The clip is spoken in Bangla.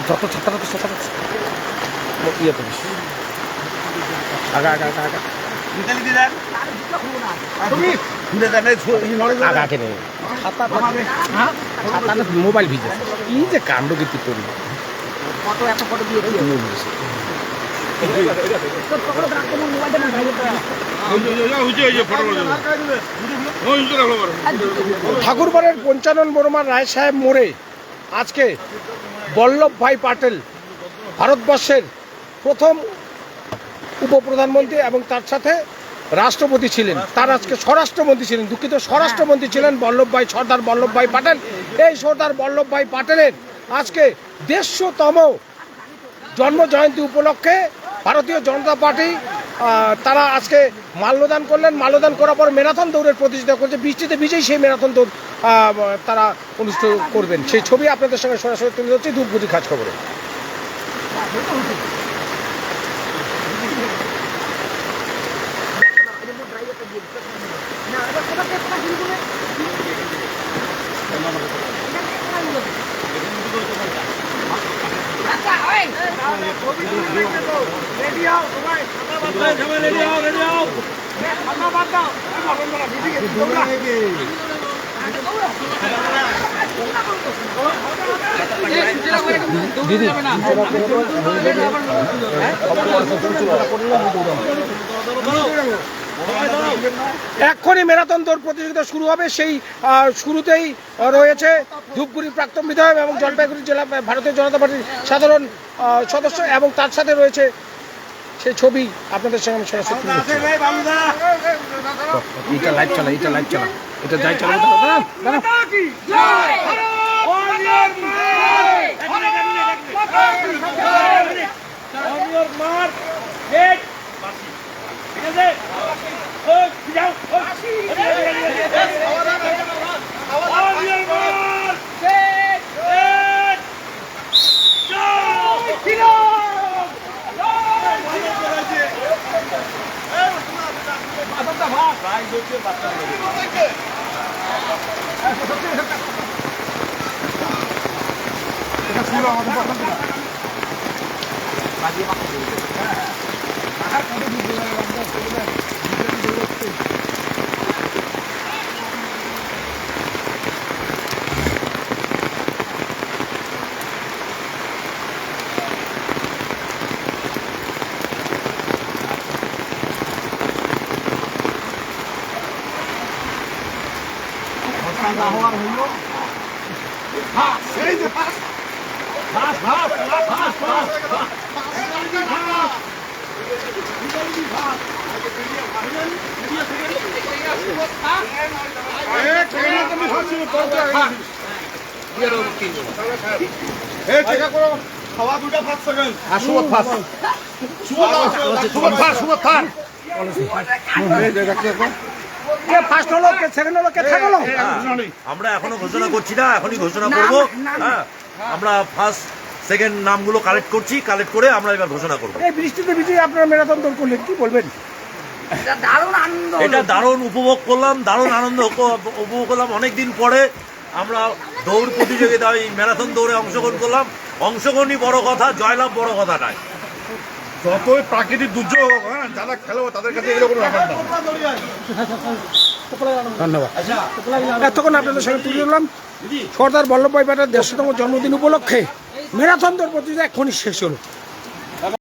যত ছাত্র ইয়ে করিস আগা আগা আগা আগা মোবাইল ভিজে কি যে কাণ্ড কিন্তু করি ঠাকুরবাড়ির পঞ্চানন বর্মার রায় সাহেব মোড়ে আজকে বল্লভভাই পাটেল ভারতবর্ষের প্রথম উপপ্রধানমন্ত্রী এবং তার সাথে রাষ্ট্রপতি ছিলেন, তার আজকে স্বরাষ্ট্রমন্ত্রী ছিলেন, দুঃখিত স্বরাষ্ট্রমন্ত্রী ছিলেন সর্দার বল্লভভাই পাটেল। এই সর্দার বল্লভভাই পাটেলের আজকে 150তম জন্ম জয়ন্তী উপলক্ষে ভারতীয় জনতা পার্টি তারা আজকে মাল্যদান করলেন। মাল্যদান করার পর ম্যারাথন দৌড়ের প্রতিযোগিতা করছে, বৃষ্টিতে ভিজেই সেই ম্যারাথন দৌড় তারা অনুষ্ঠিত করবেন। সেই ছবি আপনাদের সঙ্গে সরাসরি তুলে ধরছি ধূপগুড়ি খাস খবরে। দিদি এক্ষুনি ম্যারাথন দৌড় প্রতিযোগিতা শুরু হবে। সেই শুরুতেই রয়েছে ধূপগুড়ির প্রাক্তন বিধায়ক এবং জলপাইগুড়ি জেলা ভারতীয় জনতা পার্টির সাধারণ সদস্য এবং তার সাথে রয়েছে সেই ছবি আপনাদের সঙ্গে সরাসরি এটা লাইভ চালা এটা যাই চালা খাওয়া দুটা ফাঁস সেকেন্ড আর সুবত ফাঁস সুবত ফাঁস কে ফার্স্ট হলো কে সেকেন্ড হলো কে থার্ড হলো আমরা এখনো ঘোষণা করছি না, এখনই ঘোষণা করব। হ্যাঁ, আমরা ফার্স্ট সেকেন্ড নামগুলো কালেক্ট করছি, কালেক্ট করে আমরা এবার ঘোষণা করব। এই বৃষ্টিতে ভিজে আপনারা ম্যারাথন দৌড় করলেন, কি বলবেন? এটা দারুণ উপভোগ করলাম, দারুণ আনন্দ উপভোগ করলাম। অনেকদিন পরে আমরা দৌড় প্রতিযোগিতায় ম্যারাথন দৌড়ে অংশগ্রহণ করলাম। অংশগ্রহণই বড় কথা, জয়লাভ বড় কথা নয়। যতই প্রাকৃতিক দুর্যোগ যারা খেলবো তাদের কাছে এরকম ব্যাপার না। ধন্যবাদ। এতক্ষণ আপনাদের সঙ্গে তুলে ধরলাম সর্দার বল্লভভাই পাটেলের 150তম জন্মদিন উপলক্ষে ম্যারাথন দৌড় প্রতিযোগিতা এক্ষুনি শেষ হলো।